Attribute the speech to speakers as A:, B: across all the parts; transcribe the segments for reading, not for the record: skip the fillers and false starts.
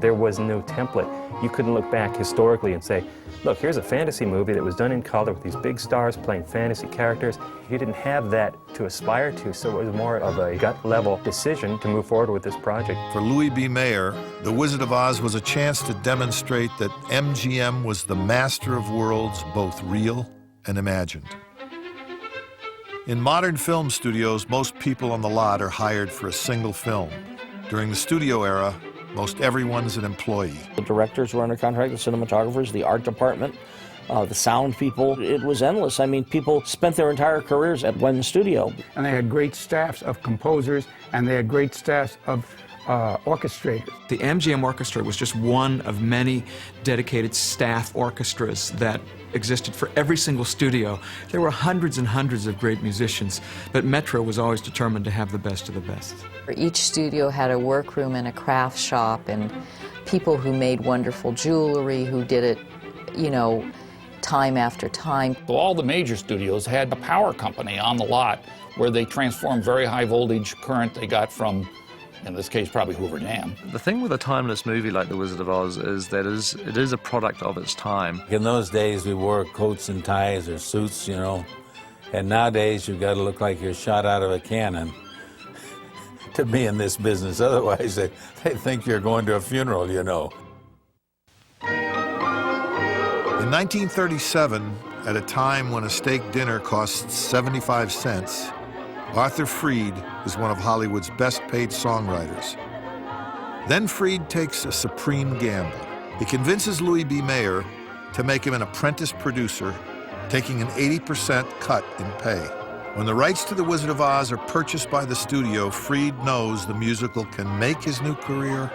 A: There was no template. You couldn't look back historically and say, look, here's a fantasy movie that was done in color with these big stars playing fantasy characters. You didn't have that to aspire to, so it was more of a gut-level decision to move forward with this project.
B: For Louis B. Mayer, The Wizard of Oz was a chance to demonstrate that MGM was the master of worlds, both real and imagined. In modern film studios, most people on the lot are hired for a single film. During the studio era, most everyone's an employee.
C: The directors were under contract, the cinematographers, the art department, the sound people. It was endless. I mean, people spent their entire careers at one studio.
D: And they had great staffs of composers, and they had great staffs of orchestrators.
E: The MGM Orchestra was just one of many dedicated staff orchestras that existed for every single studio. There were hundreds and hundreds of great musicians, but Metro was always determined to have the best of the best.
F: Each studio had a workroom and a craft shop, and people who made wonderful jewelry, who did it, you know, time after time.
G: So all the major studios had a power company on the lot where they transformed very high voltage current they got from, in this case, probably Hoover Dam.
H: The thing with a timeless movie like The Wizard of Oz is that it is a product of its time.
I: In those days, we wore coats and ties or suits, you know, and nowadays you've got to look like you're shot out of a cannon to be in this business. Otherwise, they think you're going to a funeral, you know.
B: In 1937, at a time when a steak dinner costs 75 cents, Arthur Freed is one of Hollywood's best-paid songwriters. Then Freed takes a supreme gamble. He convinces Louis B. Mayer to make him an apprentice producer, taking an 80% cut in pay. When the rights to The Wizard of Oz are purchased by the studio, Freed knows the musical can make his new career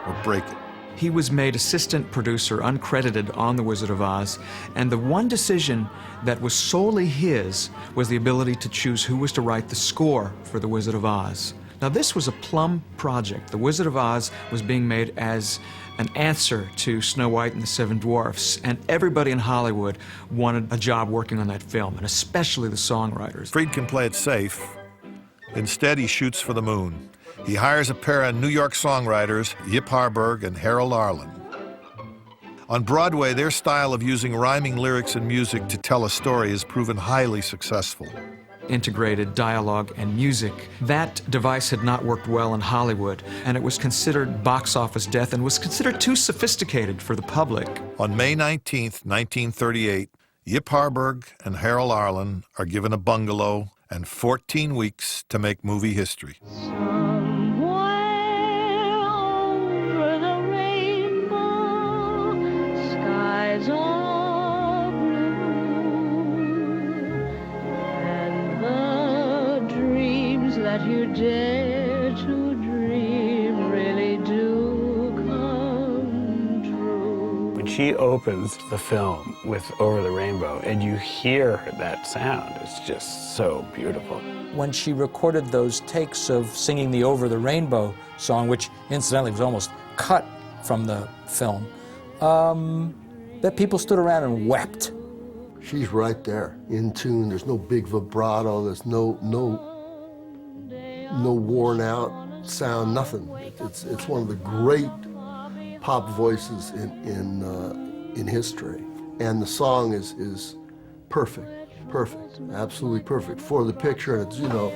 B: or break it.
E: He was made assistant producer, uncredited, on The Wizard of Oz, and the one decision that was solely his was the ability to choose who was to write the score for The Wizard of Oz. Now, this was a plum project. The Wizard of Oz was being made as an answer to Snow White and the Seven Dwarfs, and everybody in Hollywood wanted a job working on that film, and especially the songwriters.
B: Freed can play it safe. Instead, he shoots for the moon. He hires a pair of New York songwriters, Yip Harburg and Harold Arlen. On Broadway, their style of using rhyming lyrics and music to tell a story has proven highly successful.
E: Integrated dialogue and music. That device had not worked well in Hollywood, and it was considered box office death and was considered too sophisticated for the public.
B: On May 19th, 1938, Yip Harburg and Harold Arlen are given a bungalow and 14 weeks to make movie history.
J: That you dare to dream really do come true.
K: When she opens the film with Over the Rainbow and you hear that sound, it's just so beautiful.
C: When she recorded those takes of singing the Over the Rainbow song, which incidentally was almost cut from the film, that people stood around and wept.
L: She's right there, in tune. There's no big vibrato. There's no worn out sound, nothing. It's one of the great pop voices in history. And the song is perfect, absolutely perfect for the picture. And it's, you know,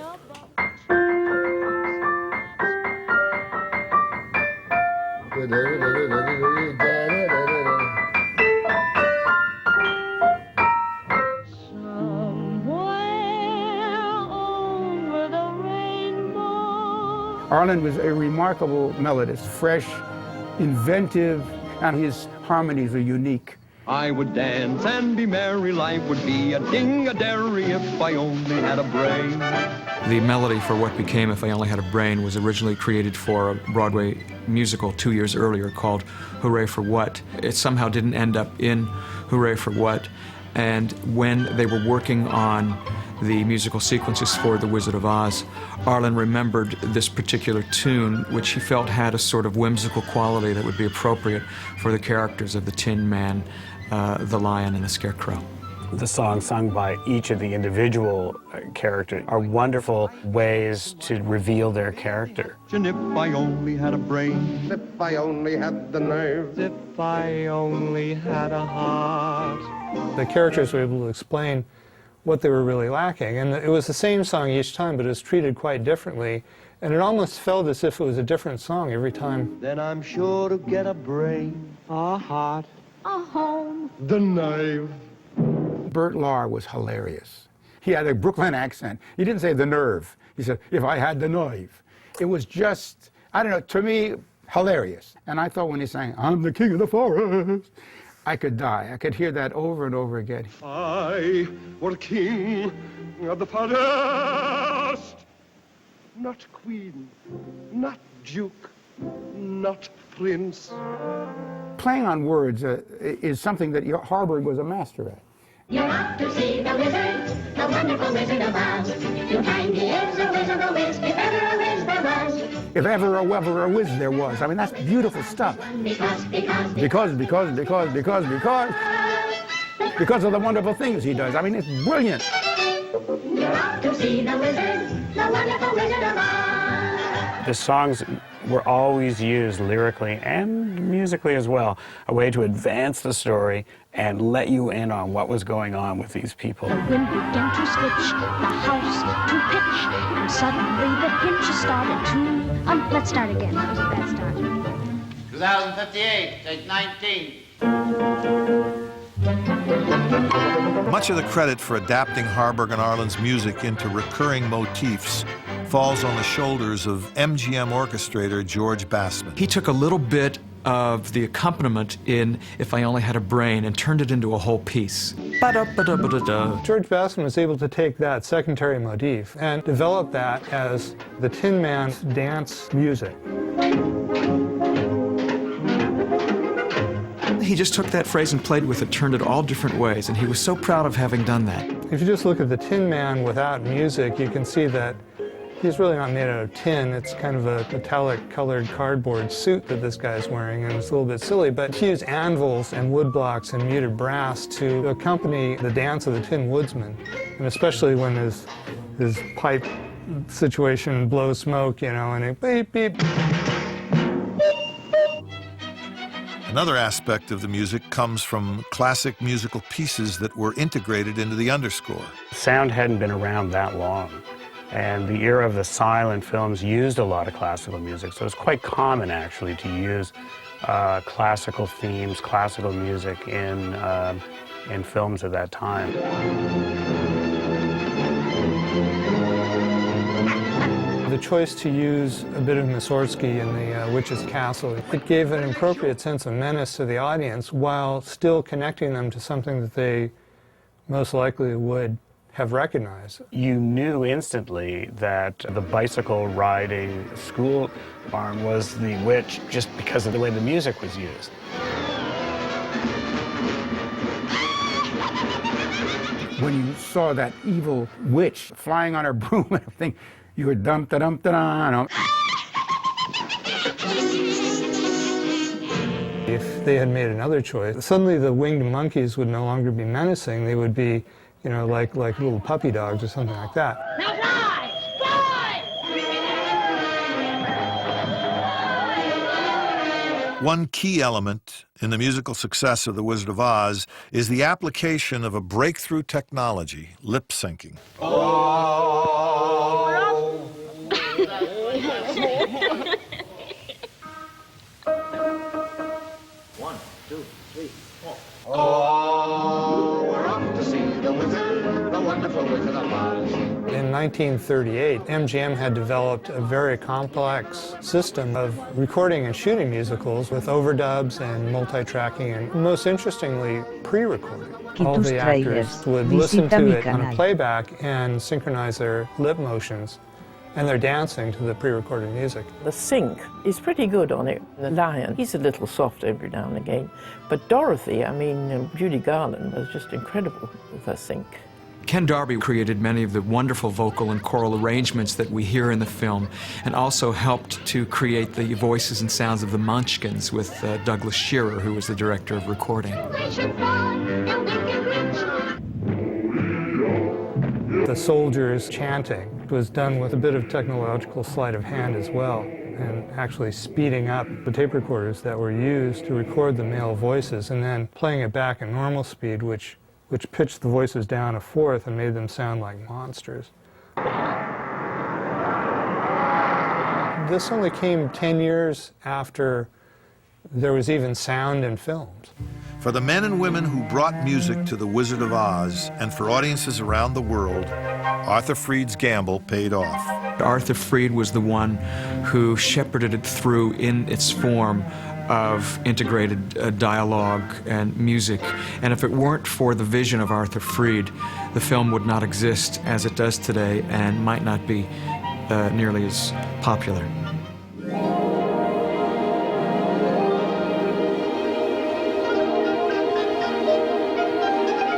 D: Arlen was a remarkable melodist, fresh, inventive, and his harmonies are unique.
M: I would dance and be merry, life would be a ding-a-dairy if I only had a brain.
E: The melody for what became If I Only Had a Brain was originally created for a Broadway musical 2 years earlier called Hooray for What. It somehow didn't end up in Hooray for What, and when they were working on the musical sequences for The Wizard of Oz, Arlen remembered this particular tune, which he felt had a sort of whimsical quality that would be appropriate for the characters of the Tin Man, the Lion, and the Scarecrow.
K: The songs sung by each of the individual characters are wonderful ways to reveal their character.
M: And if I only had a brain,
N: if I only had the nerve,
M: if I only had a heart.
O: The characters were able to explain what they were really lacking. And it was the same song each time, but it was treated quite differently. And it almost felt as if it was a different song every time.
M: Then I'm sure to get a brain, a heart,
J: A home.
N: the nerve.
D: Bert Lahr was hilarious. He had a Brooklyn accent. He didn't say the nerve. He said, if I had the nerve. It was just, I don't know, to me, hilarious. And I thought when he sang, I'm the king of the forest, I could die. I could hear that over and over again.
N: I were king of the forest. Not queen, not duke, not prince.
D: Playing on words is something that Harburg was a master at.
J: You're off to see the wizard, the wonderful Wizard of Oz. You'll find he is a whiz of a whiz, if ever a whiz there was.
D: If ever a whiz there was. I mean, that's beautiful stuff. Because of the wonderful things he does. I mean, it's brilliant.
J: You're off to see the wizard, the wonderful Wizard of Oz.
K: The songs were always used lyrically and musically as well, a way to advance the story and let you in on what was going on with these people.
J: The wind began to switch, the house to pitch, and suddenly the hinges started to... let's start again. That was a bad start.
P: 2058, take 19.
B: Much of the credit for adapting Harburg and Arlen's music into recurring motifs falls on the shoulders of MGM orchestrator George Bassman.
E: He took a little bit of the accompaniment in If I Only Had a Brain and turned it into a whole piece. Ba-da-ba-da-ba-da-da.
O: George Bassman was able to take that secondary motif and develop that as the Tin Man's dance music.
E: He just took that phrase and played with it, turned it all different ways, and he was so proud of having done that.
O: If you just look at the Tin Man without music, you can see that he's really not made out of tin. It's kind of a metallic colored cardboard suit that this guy's wearing, and it's a little bit silly, but he used anvils and wood blocks and muted brass to accompany the dance of the Tin Woodsman, and especially when his pipe situation blows smoke, you know, and it beep, beep.
B: Another aspect of the music comes from classic musical pieces that were integrated into the underscore.
K: Sound hadn't been around that long, and the era of the silent films used a lot of classical music, so it's quite common actually to use classical themes, classical music in films at that time.
O: The choice to use a bit of Mussorgsky in the Witch's Castle, it gave an appropriate sense of menace to the audience while still connecting them to something that they most likely would have recognized.
K: You knew instantly that the bicycle riding school marm was the witch just because of the way the music was used.
D: When you saw that evil witch flying on her broom and everything, you were dum-da-dum-da-dum.
O: If they had made another choice, suddenly the winged monkeys would no longer be menacing. They would be, you know, like little puppy dogs or something like that.
J: Now fly! Fly!
B: One key element in the musical success of The Wizard of Oz is the application of a breakthrough technology, lip syncing.
P: One, two, three, four.
N: Oh, we're off to see the wizard, the wonderful Wizard of Oz.
O: In 1938, MGM had developed a very complex system of recording and shooting musicals with overdubs and multi-tracking, and most interestingly, pre-recording. All the actors would listen to it on a playback and synchronize their lip motions, and they're dancing to the pre-recorded music.
Q: The sync is pretty good on it. The lion, he's a little soft every now and again, but Dorothy, I mean, Judy Garland was just incredible with her sync.
E: Ken Darby created many of the wonderful vocal and choral arrangements that we hear in the film, and also helped to create the voices and sounds of the Munchkins with Douglas Shearer, who was the director of recording.
O: The soldiers chanting was done with a bit of technological sleight of hand as well, and actually speeding up the tape recorders that were used to record the male voices and then playing it back at normal speed, which pitched the voices down a fourth and made them sound like monsters. This only came 10 years after there was even sound in films.
B: For the men and women who brought music to The Wizard of Oz and for audiences around the world, Arthur Freed's gamble paid off.
E: Arthur Freed was the one who shepherded it through in its form of integrated dialogue and music. And if it weren't for the vision of Arthur Freed, the film would not exist as it does today and might not be nearly as popular.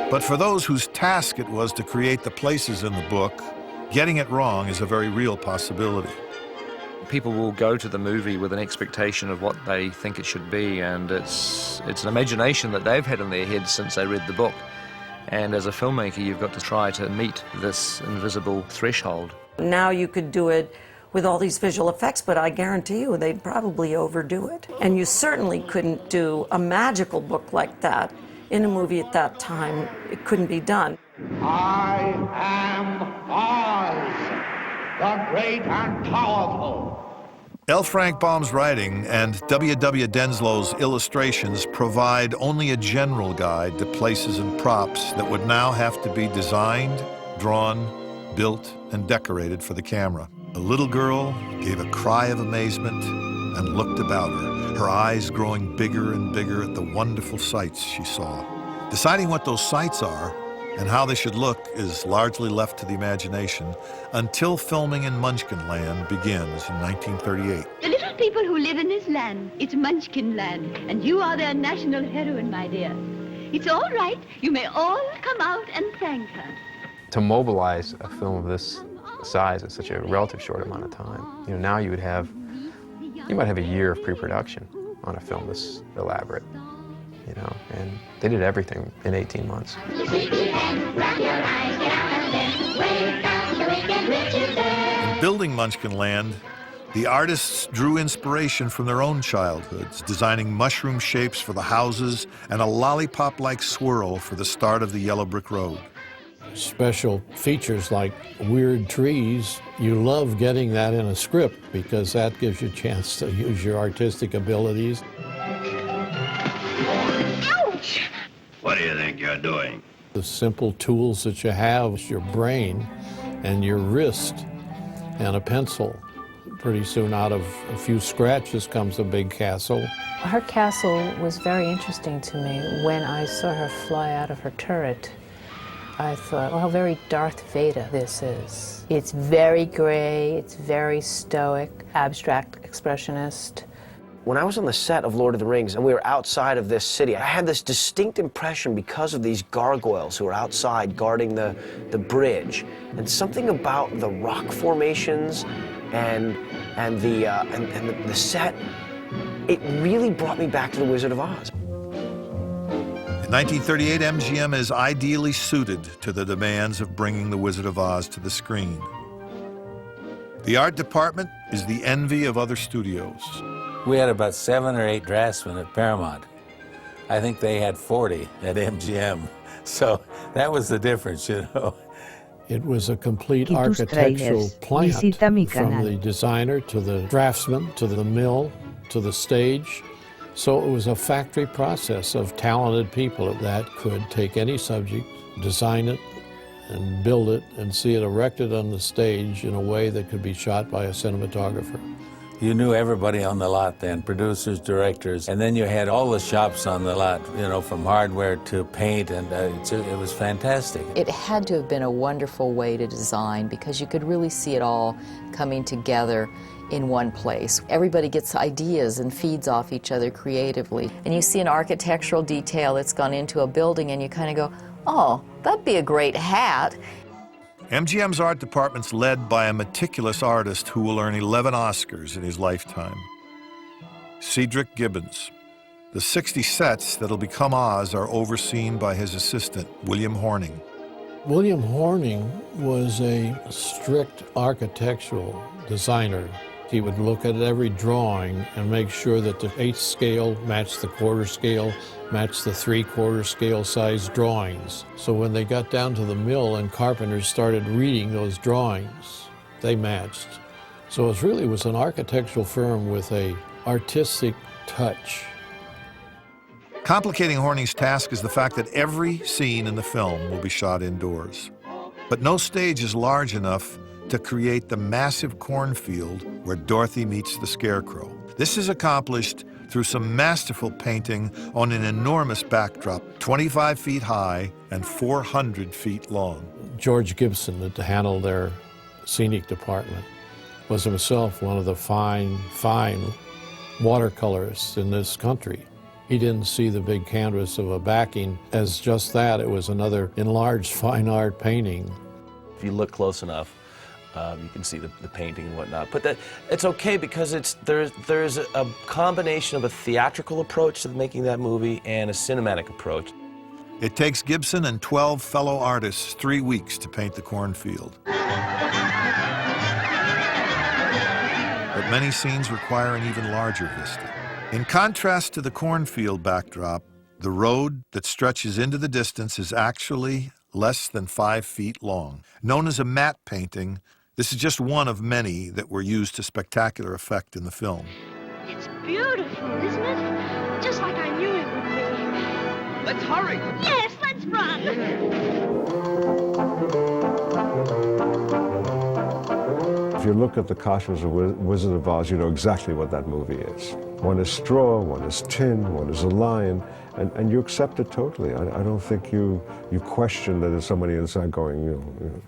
B: But for those whose task it was to create the places in the book, getting it wrong is a very real possibility.
H: People will go to the movie with an expectation of what they think it should be, and it's an imagination that they've had in their heads since they read the book. And as a filmmaker, you've got to try to meet this invisible threshold.
R: Now you could do it with all these visual effects, but I guarantee you they'd probably overdo it. And you certainly couldn't do a magical book like that in a movie at that time. It couldn't be done.
N: I am Oz, the great and powerful.
B: L. Frank Baum's writing and W. Denslow's illustrations provide only a general guide to places and props that would now have to be designed, drawn, built, and decorated for the camera. The little girl gave a cry of amazement and looked about her eyes growing bigger and bigger at the wonderful sights she saw. Deciding what those sights are and how they should look is largely left to the imagination until filming in Munchkinland begins in 1938.
J: The little people who live in this land, it's Munchkin land, and you are their national heroine, my dear. It's all right. You may all come out and thank her.
S: To mobilize a film of this size in such a relative short amount of time, now you might have a year of pre-production on a film this elaborate, and they did everything in 18 months.
B: In building Munchkinland, the artists drew inspiration from their own childhoods, designing mushroom shapes for the houses and a lollipop-like swirl for the start of the yellow brick road.
T: Special features like weird trees, you love getting that in a script because that gives you a chance to use your artistic abilities.
J: Ouch!
N: What do you think you're doing?
T: The simple tools that you have is your brain and your wrist and a pencil. Pretty soon out of a few scratches comes a big castle.
U: Her castle was very interesting to me. When I saw her fly out of her turret, I thought, well, how very Darth Vader this is. It's very gray, it's very stoic, abstract expressionist.
V: When I was on the set of Lord of the Rings and we were outside of this city, I had this distinct impression because of these gargoyles who were outside guarding the bridge. And something about the rock formations and the set, it really brought me back to The Wizard of Oz.
B: In 1938, MGM is ideally suited to the demands of bringing The Wizard of Oz to the screen. The art department is the envy of other studios.
I: We had about 7 or 8 draftsmen at Paramount. I think they had 40 at MGM. So that was the difference,
T: It was a complete architectural plant, from the designer to the draftsman, to the mill, to the stage. So it was a factory process of talented people that could take any subject, design it, and build it, and see it erected on the stage in a way that could be shot by a cinematographer.
I: You knew everybody on the lot then, producers, directors, and then you had all the shops on the lot, from hardware to paint, and it was fantastic.
F: It had to have been a wonderful way to design because you could really see it all coming together in one place. Everybody gets ideas and feeds off each other creatively. And you see an architectural detail that's gone into a building and you kind of go, oh, that'd be a great hat.
B: MGM's art department's led by a meticulous artist who will earn 11 Oscars in his lifetime. Cedric Gibbons. The 60 sets that'll become Oz are overseen by his assistant, William Horning.
T: William Horning was a strict architectural designer. He would look at every drawing and make sure that the 1/8 scale matched the 1/4 scale, matched the 3/4 scale size drawings. So when they got down to the mill and carpenters started reading those drawings, they matched. So it really was an architectural firm with a artistic touch.
B: Complicating Horning's task is the fact that every scene in the film will be shot indoors. But no stage is large enough to create the massive cornfield where Dorothy meets the Scarecrow. This is accomplished through some masterful painting on an enormous backdrop, 25 feet high and 400 feet long.
T: George Gibson, that handled their scenic department, was himself one of the fine watercolorists in this country. He didn't see the big canvas of a backing as just that. It was another enlarged fine art painting.
A: If you look close enough, you can see the painting and whatnot. But it's okay because there's a combination of a theatrical approach to making that movie and a cinematic approach.
B: It takes Gibson and 12 fellow artists 3 weeks to paint the cornfield. But many scenes require an even larger vista. In contrast to the cornfield backdrop, the road that stretches into the distance is actually less than 5 feet long. Known as a matte painting, this is just one of many that were used to spectacular effect in the film.
J: It's beautiful, isn't it? Just like I knew it would be.
M: Let's hurry.
J: Yes, let's run.
G: If you look at the costumes of Wizard of Oz, you know exactly what that movie is. One is straw, one is tin, one is a lion, and you accept it totally. I don't think you question that there's somebody inside going, you know.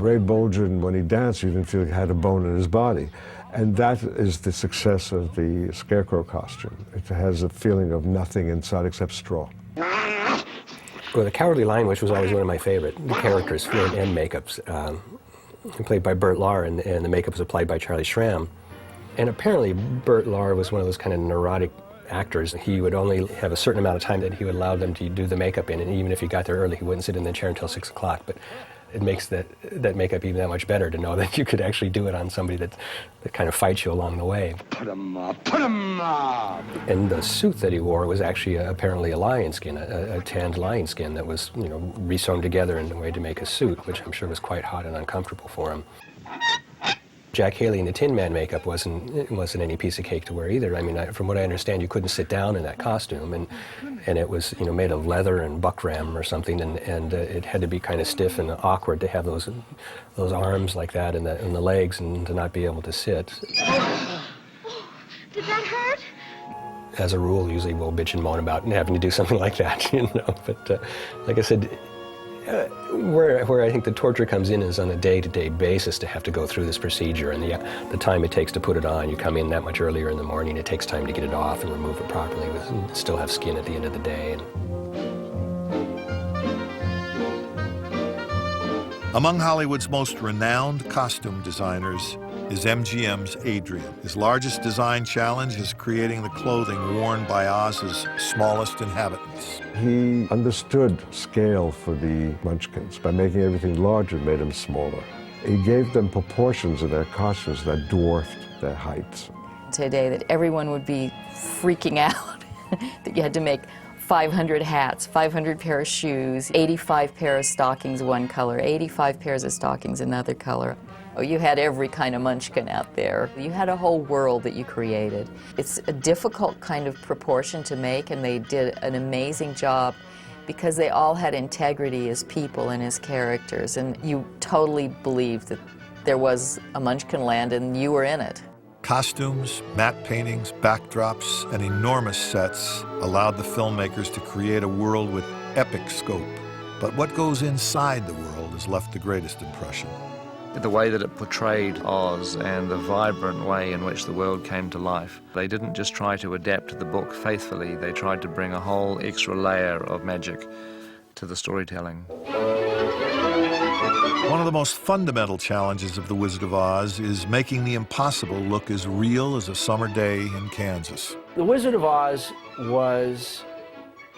G: Ray Bolger, when he danced, you didn't feel he had a bone in his body. And that is the success of the Scarecrow costume. It has a feeling of nothing inside except straw.
W: Well, the Cowardly Lion, which was always one of my favorite characters, and makeups, played by Burt Lahr, and the makeup was applied by Charlie Schramm. And apparently Burt Lahr was one of those kind of neurotic actors. He would only have a certain amount of time that he would allow them to do the makeup in, and even if he got there early, he wouldn't sit in the chair until 6 o'clock. But it makes that makeup even that much better to know that you could actually do it on somebody that kind of fights you along the way.
M: Put 'em up, put 'em up.
W: And the suit that he wore was actually apparently a lion skin, a tanned lion skin that was, you know, re-sewn together in a way to make a suit, which I'm sure was quite hot and uncomfortable for him. Jack Haley in the Tin Man makeup wasn't any piece of cake to wear either. I mean, from what I understand, you couldn't sit down in that costume, and it was, you know, made of leather and buckram or something, and it had to be kind of stiff and awkward to have those arms like that and the legs, and to not be able to sit.
J: Did that hurt?
W: As a rule, usually we'll bitch and moan about having to do something like that, you know. But like I said, where I think the torture comes in is on a day-to-day basis to have to go through this procedure, and the time it takes to put it on. You come in that much earlier in the morning, it takes time to get it off and remove it properly, and still have skin at the end of the day.
B: Among Hollywood's most renowned costume designers is MGM's Adrian. His largest design challenge is creating the clothing worn by Oz's smallest inhabitants.
G: He understood scale for the Munchkins. By making everything larger, it made them smaller. He gave them proportions in their costumes that dwarfed their heights.
F: Today that everyone would be freaking out that you had to make 500 hats, 500 pair of shoes, 85 pair of stockings one color, 85 pairs of stockings another color. Oh, you had every kind of munchkin out there. You had a whole world that you created. It's a difficult kind of proportion to make, and they did an amazing job because they all had integrity as people and as characters, and you totally believed that there was a Munchkin land and you were in it.
B: Costumes, matte paintings, backdrops, and enormous sets allowed the filmmakers to create a world with epic scope. But what goes inside the world has left the greatest impression.
H: The way that it portrayed Oz and the vibrant way in which the world came to life. They didn't just try to adapt the book faithfully, they tried to bring a whole extra layer of magic to the storytelling.
B: One of the most fundamental challenges of The Wizard of Oz is making the impossible look as real as a summer day in Kansas.
V: The Wizard of Oz was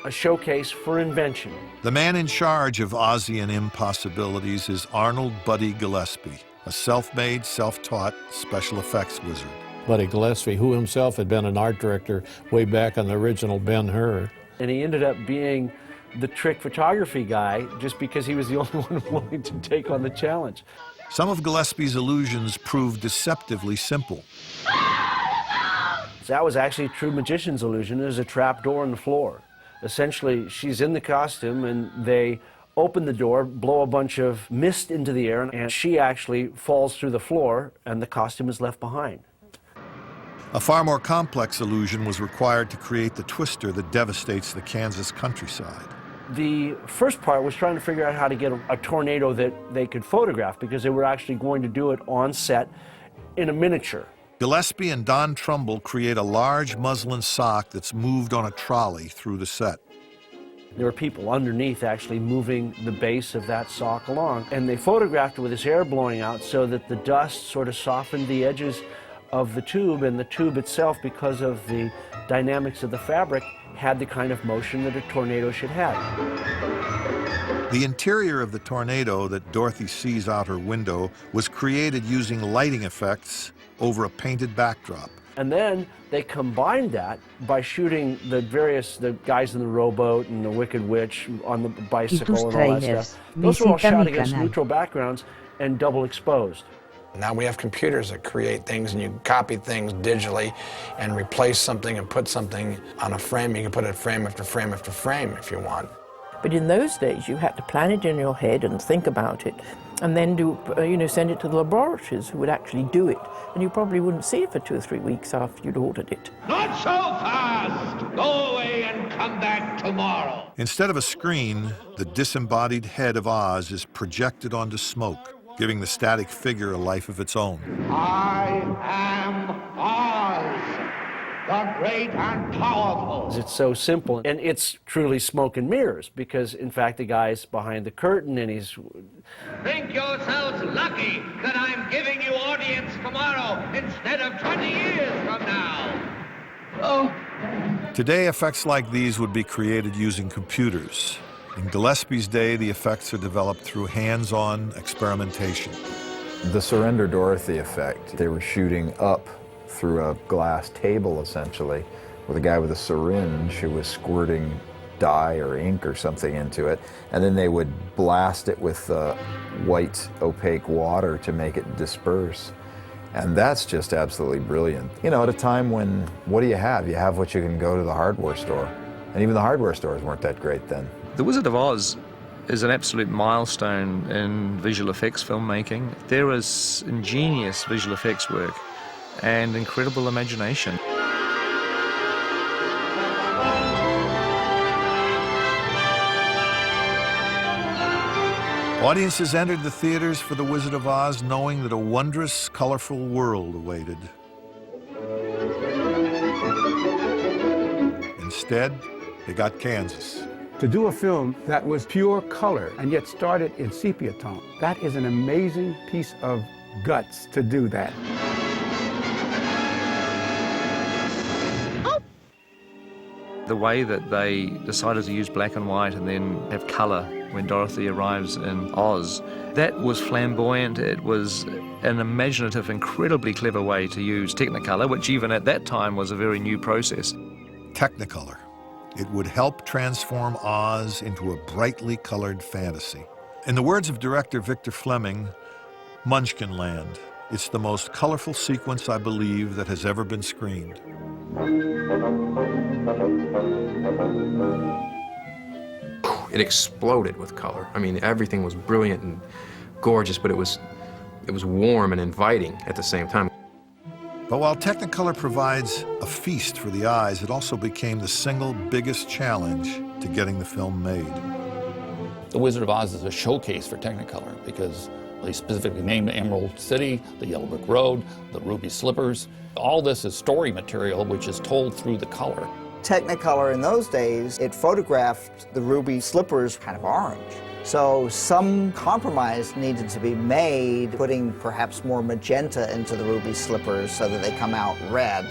C: a showcase for invention.
B: The man in charge of Ozian impossibilities is Arnold Buddy Gillespie, a self-made, self-taught special effects wizard.
T: Buddy Gillespie, who himself had been an art director way back on the original Ben-Hur.
C: And he ended up being the trick photography guy just because he was the only one willing to take on the challenge.
B: Some of Gillespie's illusions proved deceptively simple.
C: That was actually a true magician's illusion. There's a trap door in the floor. Essentially, she's in the costume and they open the door, blow a bunch of mist into the air, and she actually falls through the floor and the costume is left behind.
B: A far more complex illusion was required to create the twister that devastates the Kansas countryside.
C: The first part was trying to figure out how to get a tornado that they could photograph because they were actually going to do it on set in a miniature.
B: Gillespie and Don Trumbull create a large muslin sock that's moved on a trolley through the set.
C: There were people underneath actually moving the base of that sock along, and they photographed it with this air blowing out so that the dust sort of softened the edges of the tube, and the tube itself, because of the dynamics of the fabric, had the kind of motion that a tornado should have.
B: The interior of the tornado that Dorothy sees out her window was created using lighting effects over a painted backdrop.
C: And then they combined that by shooting the guys in the rowboat and the Wicked Witch on the bicycle and all that stuff. Those were all shot against neutral backgrounds and double exposed.
K: Now we have computers that create things, and you copy things digitally and replace something and put something on a frame. You can put it frame after frame after frame if you want.
Q: But in those days, you had to plan it in your head and think about it, and then send it to the laboratories who would actually do it. And you probably wouldn't see it for 2 or 3 weeks after you'd ordered it.
N: Not so fast! Go away and come back tomorrow.
B: Instead of a screen, the disembodied head of Oz is projected onto smoke, giving the static figure a life of its own.
N: I am Oz, the great and powerful.
C: It's so simple, and it's truly smoke and mirrors, because in fact the guy's behind the curtain and he's...
N: Think yourselves lucky that I'm giving you audience tomorrow instead of 20 years from now. Oh.
B: Today, effects like these would be created using computers. In Gillespie's day, the effects are developed through hands-on experimentation.
L: The Surrender Dorothy effect, they were shooting up through a glass table, essentially, with a guy with a syringe who was squirting dye or ink or something into it, and then they would blast it with white opaque water to make it disperse. And that's just absolutely brilliant. You know, at a time when, what do you have? You have what you can go to the hardware store. And even the hardware stores weren't that great then.
H: The Wizard of Oz is an absolute milestone in visual effects filmmaking. There is ingenious visual effects work and incredible imagination.
B: Audiences entered the theaters for The Wizard of Oz knowing that a wondrous, colorful world awaited. Instead, they got Kansas.
D: To do a film that was pure color and yet started in sepia tone, that is an amazing piece of guts to do that.
H: The way that they decided to use black and white and then have color when Dorothy arrives in Oz, that was flamboyant. It was an imaginative, incredibly clever way to use Technicolor, which even at that time was a very new process.
B: Technicolor. It would help transform Oz into a brightly colored fantasy. In the words of director Victor Fleming, Munchkinland. It's the most colorful sequence, I believe, that has ever been screened.
S: It exploded with color. I mean, everything was brilliant and gorgeous, but it was warm and inviting at the same time.
B: But while Technicolor provides a feast for the eyes, it also became the single biggest challenge to getting the film made.
X: The Wizard of Oz is a showcase for Technicolor because they specifically named the Emerald City, the Yellow Brick Road, the Ruby Slippers. All this is story material which is told through the color.
Y: Technicolor in those days, it photographed the ruby slippers kind of orange. So some compromise needed to be made, putting perhaps more magenta into the ruby slippers so that they come out red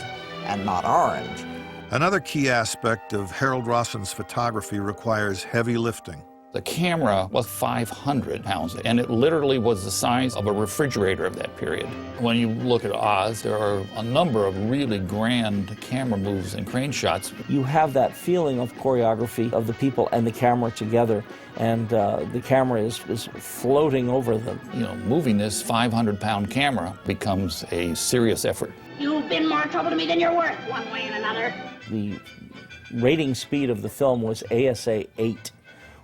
Y: and not orange.
B: Another key aspect of Harold Rosson's photography requires heavy lifting.
X: The camera was 500 pounds, and it literally was the size of a refrigerator of that period. When you look at Oz, there are a number of really grand camera moves and crane shots.
C: You have that feeling of choreography of the people and the camera together, and the camera is floating over them.
X: You know, moving this 500-pound camera becomes a serious effort.
E: You've been more trouble to me than you're worth, one way and another.
C: The rating speed of the film was ASA 8.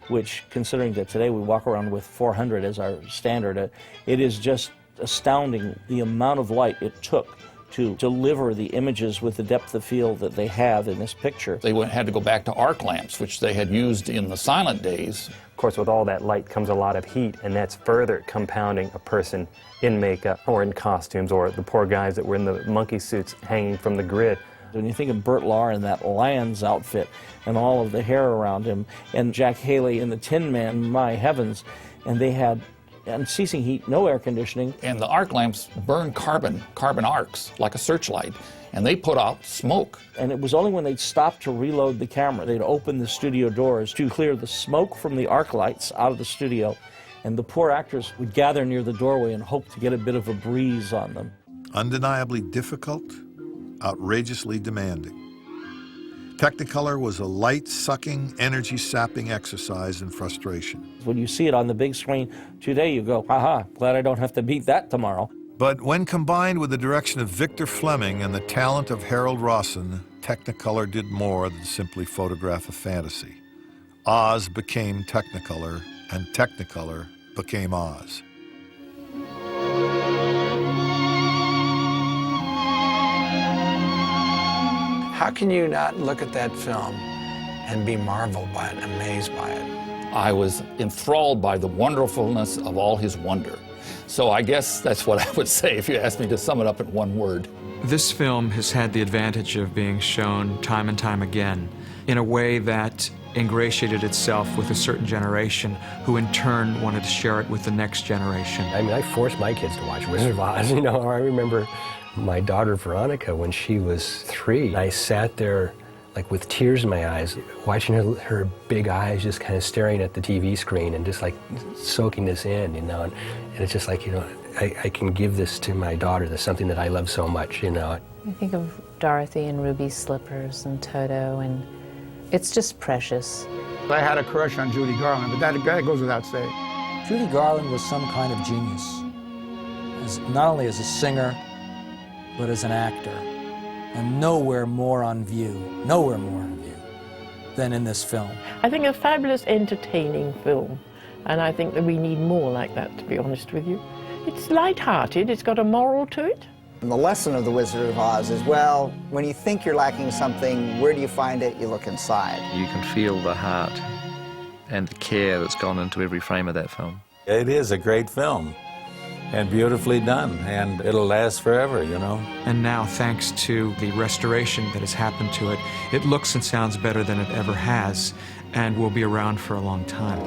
C: Which, considering that today we walk around with 400 as our standard, it is just astounding the amount of light it took to deliver the images with the depth of field that they have in this picture.
X: They had to go back to arc lamps, which they had used in the silent days.
O: Of course, with all that light comes a lot of heat, and that's further compounding a person in makeup or in costumes, or the poor guys that were in the monkey suits hanging from the grid.
C: When you think of Burt Lahr in that lion's outfit and all of the hair around him, and Jack Haley in the Tin Man, my heavens, and they had unceasing heat, no air conditioning.
X: And the arc lamps burn carbon arcs, like a searchlight, and they put out smoke.
C: And it was only when they'd stopped to reload the camera, they'd open the studio doors to clear the smoke from the arc lights out of the studio, and the poor actors would gather near the doorway and hope to get a bit of a breeze on them.
B: Undeniably difficult, outrageously demanding. Technicolor was a light-sucking, energy-sapping exercise in frustration.
C: When you see it on the big screen today, you go, haha, glad I don't have to beat that tomorrow.
B: But when combined with the direction of Victor Fleming and the talent of Harold Rosson, Technicolor did more than simply photograph a fantasy. Oz became Technicolor, and Technicolor became Oz.
K: How can you not look at that film and be marveled by it, amazed by it?
X: I was enthralled by the wonderfulness of all his wonder. So I guess that's what I would say if you asked me to sum it up in one word.
P: This film has had the advantage of being shown time and time again in a way that ingratiated itself with a certain generation who in turn wanted to share it with the next generation.
W: I mean, I forced my kids to watch Wizard of Oz. You know, I remember my daughter Veronica, when she was 3, I sat there like with tears in my eyes, watching her big eyes just kind of staring at the TV screen and just like soaking this in, you know, and it's just like, you know, I can give this to my daughter. That's something that I love so much, you know.
R: I think of Dorothy and Ruby's slippers and Toto, and it's just precious.
D: I had a crush on Judy Garland, but that goes without saying.
U: Judy Garland was some kind of genius, not only as a singer, but as an actor, and nowhere more on view than in this film.
Q: I think a fabulous, entertaining film, and I think that we need more like that, to be honest with you. It's light-hearted, it's got a moral to it.
Y: And the lesson of The Wizard of Oz is, well, when you think you're lacking something, where do you find it? You look inside.
H: You can feel the heart and the care that's gone into every frame of that film.
I: It is a great film. And beautifully done, and it'll last forever, you know.
P: And now, thanks to the restoration that has happened to it, it looks and sounds better than it ever has, and will be around for a long time.